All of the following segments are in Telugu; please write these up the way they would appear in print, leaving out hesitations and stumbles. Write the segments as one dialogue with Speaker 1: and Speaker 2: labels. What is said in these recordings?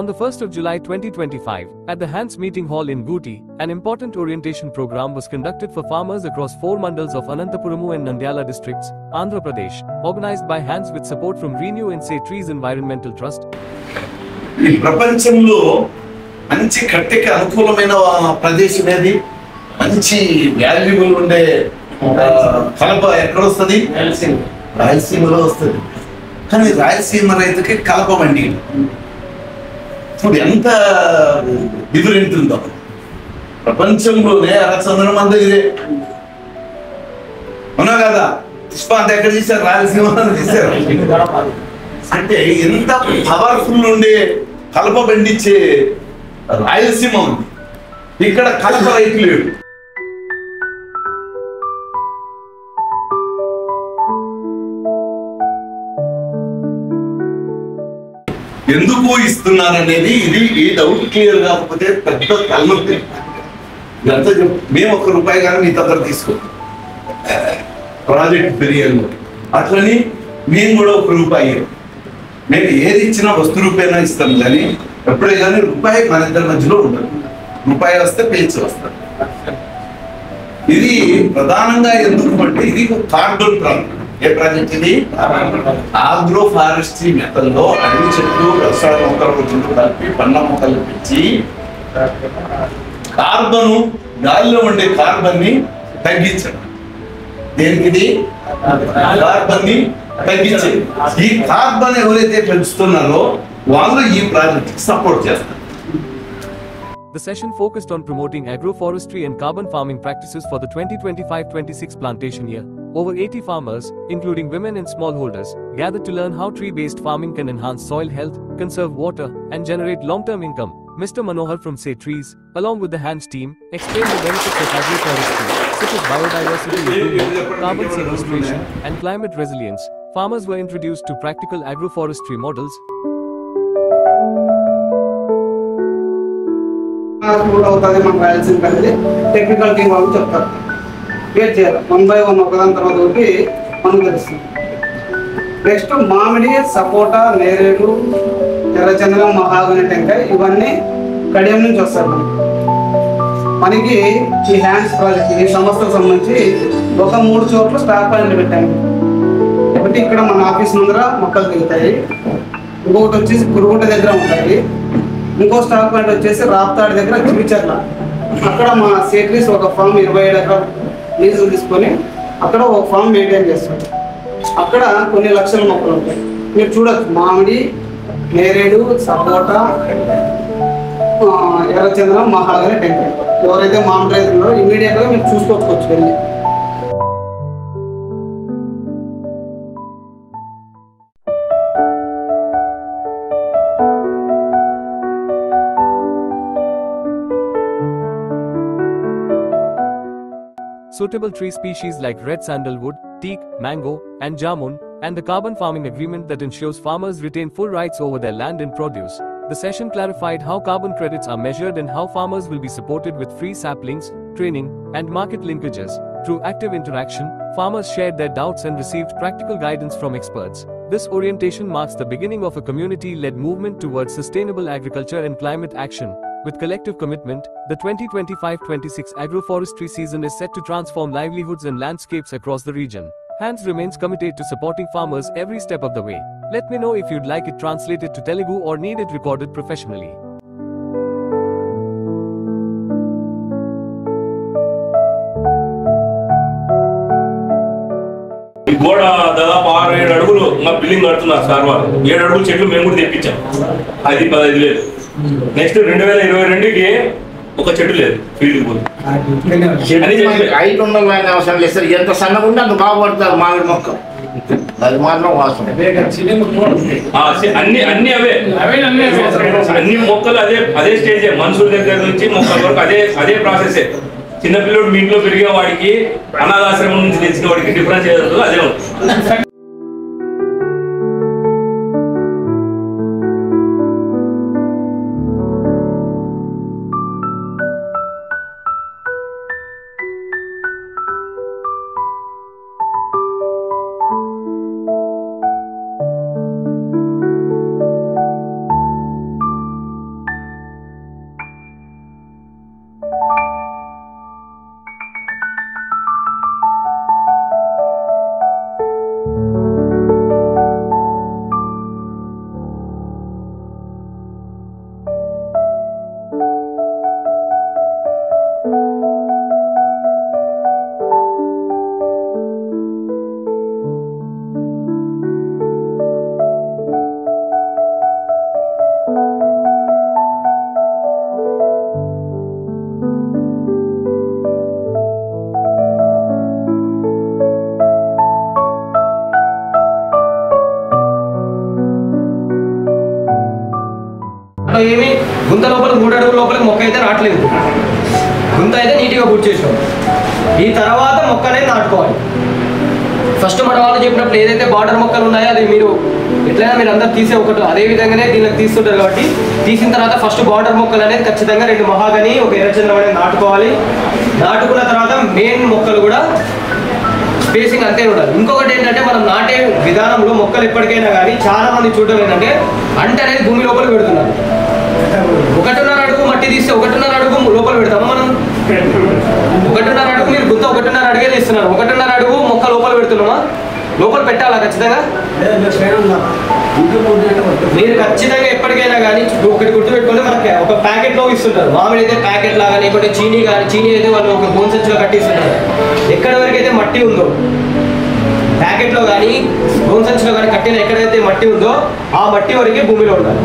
Speaker 1: On the 1st of July 2025, at the Hans Meeting Hall in Guti, an important orientation program was conducted for farmers across 4 mandals of Anantapuramu and Nandyala districts, Andhra Pradesh, organized by Hans with support from Renew and Say Trees Environmental Trust.
Speaker 2: ఈ ప్రపంచంలో మంచి కట్టెకి అనుకూలమైన ప్రదేశం ఏది, మంచి వాల్యుబుల్ ఉండే కలప ఎక్కడ వస్తుంది? రాయలసీమలో వస్తుంది. కానీ రాయలసీమ రైతుకి కలప మండి ఇప్పుడు ఎంత డిఫరెంట్ ఉందో. ప్రపంచంలోనే అరచంద్రం మన దగ్గరే ఉన్నా కదా. పుష్పాంత ఎక్కడ తీశారు? రాయలసీమ తీశారు. అంటే ఎంత పవర్ఫుల్ ఉండే కలప పండించే రాయలసీమ ఉంది. ఇక్కడ కలప రైతు లేడు. ఎందుకు ఇస్తున్నారనేది ఈ డౌట్ క్లియర్ కాకపోతే పెద్ద తలనొప్పి. ఎంత మేము ₹1 కానీ మీ దగ్గర తీసుకో ప్రాజెక్ట్ పెరిగాను, అట్లని మేము కూడా ₹1 మేము ఏది ఇచ్చినా ₹1 ఇస్తాం, కానీ ఎప్పుడే కానీ రూపాయి మన ఇద్దరి మధ్యలో ఉంటుంది. రూపాయి వస్తే పేచి వస్తారు. ఇది ప్రధానంగా ఎందుకు అంటే ఇది కార్బన్ ప్రాబ్లం. ఏ ప్రాజెక్ట్ ఇది? ఆగ్రో ఫారెస్ట్రీ మెథడ్లో అన్ని చెట్లు వ్యవసాయ మొక్కలు కలిపి పండ్ల మొక్కలు పెంచి కార్బన్ గాలిలో ఉండే కార్బన్ ని తగ్గించడం. దేనికి? కార్బన్ ని తగ్గించేది. ఈ కార్బన్ ఎవరైతే పెంచుతున్నారో వాళ్ళు ఈ ప్రాజెక్ట్ సపోర్ట్ చేస్తారు.
Speaker 1: The session focused on promoting agroforestry and carbon farming practices for the 2025-26 plantation year. Over 80 farmers, including women and smallholders, gathered to learn how tree-based farming can enhance soil health, conserve water, and generate long-term income. Mr. Manohar from Say Trees, along with the Hans team, explained the benefits of agroforestry, such as biodiversity improvement, carbon sequestration, and climate resilience. Farmers were introduced to practical agroforestry models.
Speaker 3: Technical team వాళ్ళు చెప్తారు క్రియేట్ చేయాలి. 1 by 1 ఒకదాని తర్వాత ఒకటి మనకు తెలుస్తుంది. నెక్స్ట్ మామిడి, సపోటా, నేరేడు, ఎర్రచందనం, మహాగని, టెంకాయ ఇవన్నీ కడియం నుంచి వస్తారు. మనకి ఈ హ్యాండ్స్ ప్రాజెక్ట్ ఈ సంస్థకు సంబంధించి ఒక 3 చోట్ల స్టాక్ పాయింట్లు పెట్టాము. ఒకటి ఇక్కడ మన ఆఫీస్ ముందర మొక్కలు దిగుతాయి, ఇంకొకటి వచ్చేసి కురుగుంట దగ్గర ఉంటాయి, ఇంకో స్టాక్ పాయింట్ వచ్చేసి రాప్తాడు దగ్గర చివిచర్ల. అక్కడ మా సేట్రీస్ ఒక ఫామ్ 27 ఎకరాలు లీజులు తీసుకొని అక్కడ ఒక ఫామ్ మెయింటైన్ చేస్తారు. అక్కడ కొన్ని లక్షల మొక్కలు ఉంటాయి. మీరు చూడొచ్చు, మామిడి, నేరేడు, సపోటా, ఎర్రచందనం, మహాగని, టెంకాయ. ఎవరైతే మామిడి రైతులు ఉన్నారో ఇమీడియట్గా మీరు చూసుకోవచ్చు వెళ్ళి.
Speaker 1: Suitable tree species like red sandalwood, teak, mango, and jamun, and the carbon farming agreement that ensures farmers retain full rights over their land and produce. The session clarified how carbon credits are measured and how farmers will be supported with free saplings, training, and market linkages. Through active interaction, farmers shared their doubts and received practical guidance from experts. This orientation marks the beginning of a community-led movement towards sustainable agriculture and climate action. With collective commitment, the 2025-26 agroforestry season is set to transform livelihoods and landscapes across the region. Hans remains committed to supporting farmers every step of the way. Let me know if you'd like it translated to Telugu or need it recorded professionally.
Speaker 4: గోడ దాదాపు 6-7 అడుగులు మా బిల్డింగ్ కడుతున్నారు సార్ వాళ్ళు. 7 అడుగులు చెట్లు మేము కూడా తెప్పించాం. అది 15,000. నెక్స్ట్ 2022కి ఒక చెట్టు లేదు ఫీల్డ్ పోతుంది.
Speaker 5: హైట్ ఉండాలని అవసరం లేదు సార్. ఎంత సన్నగా ఉంటే అంత బాగుపడతారు మామిడి మొక్క. అది మాత్రం వాస్తవం.
Speaker 4: అన్ని అవే అన్ని మొక్కలు అదే స్టేజే. మనుషుల దగ్గర నుంచి మొక్కల వరకు అదే ప్రాసెసే. చిన్నపిల్లడు మీ ఇంట్లో పెరిగే వాడికి అనాథాశ్రమం నుంచి తెచ్చిన వాడికి డిఫరెన్స్ ఏదో అదే ఉంటుంది.
Speaker 6: ఏమి గుంత లోపల 3 అడుగుల లోపలికి మొక్క అయితే రావట్లేదు. గుంత అయితే నీట్గా పూర్తి చేసాం. ఈ తర్వాత మొక్క అనేది నాటుకోవాలి. ఫస్ట్ మన వాళ్ళు చెప్పినప్పుడు ఏదైతే బార్డర్ మొక్కలు ఉన్నాయో అది మీరు ఎట్లయినా మీరు అందరు తీసే ఒకటి అదే విధంగానే దీనికి తీస్తుంటారు కాబట్టి తీసిన తర్వాత ఫస్ట్ బార్డర్ మొక్కలు అనేది ఖచ్చితంగా 2 మహాగని, 1 ఎర్రచంద్రం అనేది నాటుకోవాలి. నాటుకున్న తర్వాత మెయిన్ మొక్కలు కూడా స్పేసింగ్ అంతే ఉండాలి. ఇంకొకటి ఏంటంటే మనం నాటే విధానంలో మొక్కలు ఎప్పటికైనా కానీ చాలా మంది చూడడం ఏంటంటే అంట అనేది భూమి లోపల పెడుతున్నారు. 1.5 అడుగు మట్టి తీస్తే 1.5 అడుగు లోపల పెడతాము మనం. 1.5 అడుగు మీరు గుంత 1.5 అడుగే తీస్తున్నారు. 1.5 అడుగు మొక్క లోపల పెడుతున్నామా? లోపల పెట్టాలా ఖచ్చితంగా? మీరు ఖచ్చితంగా ఎప్పటికైనా కానీ ఒకటి గుర్తుపెట్టుకుంటే మనకి ఒక ప్యాకెట్ లో ఇస్తుంటారు. మామిడి అయితే ప్యాకెట్ లాగా, లేకపోతే చీనీ కానీ చీనీ అయితే వాళ్ళు ఒక గోన్ సంచిలో కట్టిస్తుంటారు. ఎక్కడి వరకు అయితే మట్టి ఉందో ప్యాకెట్ లో కానీ గోన్ సంచిలో కానీ కట్టిన ఎక్కడైతే మట్టి ఉందో ఆ మట్టి వరకే భూమిలో ఉండాలి.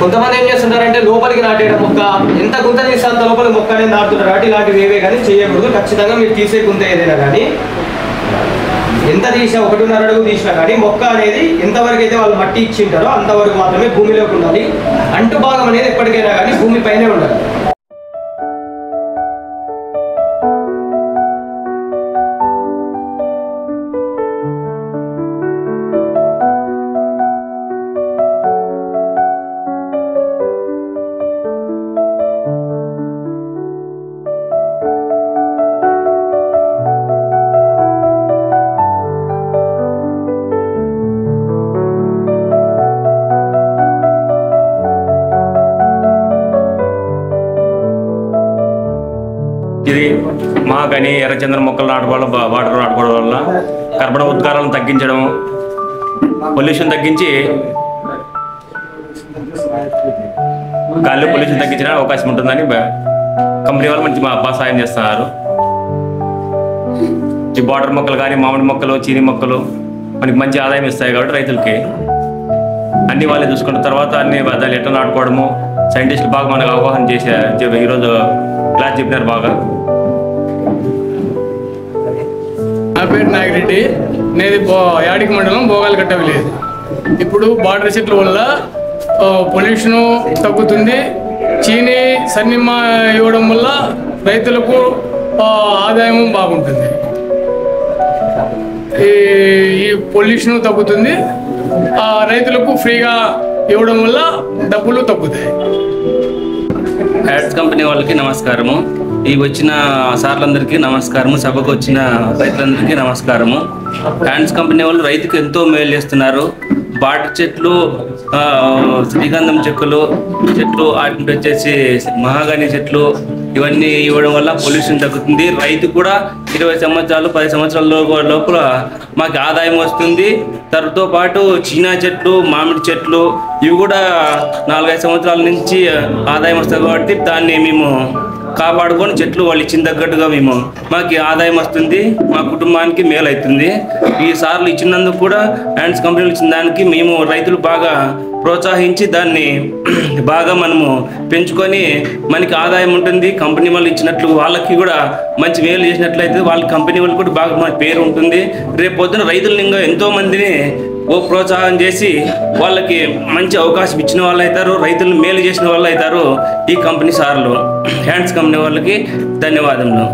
Speaker 6: కొంతమంది ఏం చేస్తుంటారంటే లోపలికి నాటేయడం మొక్క ఎంత గుంత తీస్తే అంత లోపలికి మొక్క అనేది నాటుతుంటారు. కాబట్టి ఇలాంటివి ఏవే కానీ చేయకూడదు. ఖచ్చితంగా మీరు తీసే గుంత ఏదైనా కానీ ఎంత తీసా 1.5 అడుగు తీసినా కానీ మొక్క అనేది ఎంతవరకు అయితే వాళ్ళు మట్టి ఇచ్చింటారో అంతవరకు మాత్రమే భూమిలోకి ఉండాలి. అంటు భాగం అనేది ఎప్పటికైనా కానీ భూమి పైనే ఉండాలి.
Speaker 4: ఇది మహాగని, ఎర్రచంద్రం మొక్కలు నాటుకోవడం, వాటర్ నాటుకోవడం వల్ల కర్బన ఉద్గారాలను తగ్గించడం, పొల్యూషన్ తగ్గించి గాలి పొల్యూషన్ తగ్గించడానికి అవకాశం ఉంటుందని కంపెనీ వాళ్ళు మంచి బాగా సాయం చేస్తున్నారు. ఈ బార్డర్ మొక్కలు కానీ మామిడి మొక్కలు, చీనీ మొక్కలు మనకి మంచి ఆదాయం ఇస్తాయి కాబట్టి రైతులకి అన్ని వాళ్ళే చూసుకున్న తర్వాత అన్ని దాన్ని ఎట్లా నాటుకోవడము సైంటిస్టులు బాగా మనకు అవగాహన చేసే ఈరోజు క్లాస్ చెప్పినారు బాగా.
Speaker 7: నా పేరు నాగిరెడ్డి. నేది యాడికి మండలం భోగాలకట్ట విలేజ్. ఇప్పుడు బార్డర్ చెట్ల వల్ల పొల్యూషను తగ్గుతుంది. చీనీ సన్నిమ్మ ఇవ్వడం వల్ల రైతులకు ఆదాయం బాగుంటుంది. ఈ పొల్యూషన్ తగ్గుతుంది. రైతులకు ఫ్రీగా ఇవ్వడం వల్ల డబ్బులు తగ్గుతాయి.
Speaker 8: యాడ్స్ కంపెనీ వాళ్ళకి నమస్కారము. ఈ వచ్చిన సార్లందరికీ నమస్కారము. సభకు వచ్చిన రైతులందరికీ నమస్కారము. యాడ్స్ కంపెనీ వాళ్ళు రైతుకు ఎంతో మేలు చేస్తున్నారు. బాట చెట్లు, శ్రీగంధం చెట్లు వాటిని వచ్చేసి మహాగని చెట్లు ఇవన్నీ ఇవ్వడం వల్ల పొల్యూషన్ తగ్గుతుంది. రైతు కూడా 20 సంవత్సరాలు 10 సంవత్సరాల లోపల మాకు ఆదాయం వస్తుంది. దాంతో పాటు చీనా చెట్లు, మామిడి చెట్లు ఇవి కూడా 4-5 సంవత్సరాల నుంచి ఆదాయం వస్తుంది కాబట్టి దాన్ని మేము కాపాడుకొని చెట్లు వాళ్ళు ఇచ్చిన తగ్గట్టుగా మాకు ఆదాయం వస్తుంది. మా కుటుంబానికి మేలు అవుతుంది. ఈ సార్లు ఇచ్చినందుకు కూడా హ్యాండ్స్ కంపెనీలు ఇచ్చిన దానికి మేము రైతులు బాగా ప్రోత్సహించి దాన్ని బాగా మనము పెంచుకొని మనకి ఆదాయం ఉంటుంది. కంపెనీ వాళ్ళు ఇచ్చినట్లు వాళ్ళకి కూడా మంచి మేలు చేసినట్లయితే వాళ్ళ కంపెనీ వాళ్ళు కూడా బాగా మన పేరు ఉంటుంది. రేపు పొద్దున రైతులను ఇంకా ఎంతోమందిని ప్రోత్సాహం చేసి వాళ్ళకి మంచి అవకాశం ఇచ్చిన వాళ్ళు అవుతారు. రైతులను మేలు చేసిన వాళ్ళు అవుతారు ఈ కంపెనీ సార్లు. హ్యాండ్స్ కంపెనీ వాళ్ళకి ధన్యవాదములు.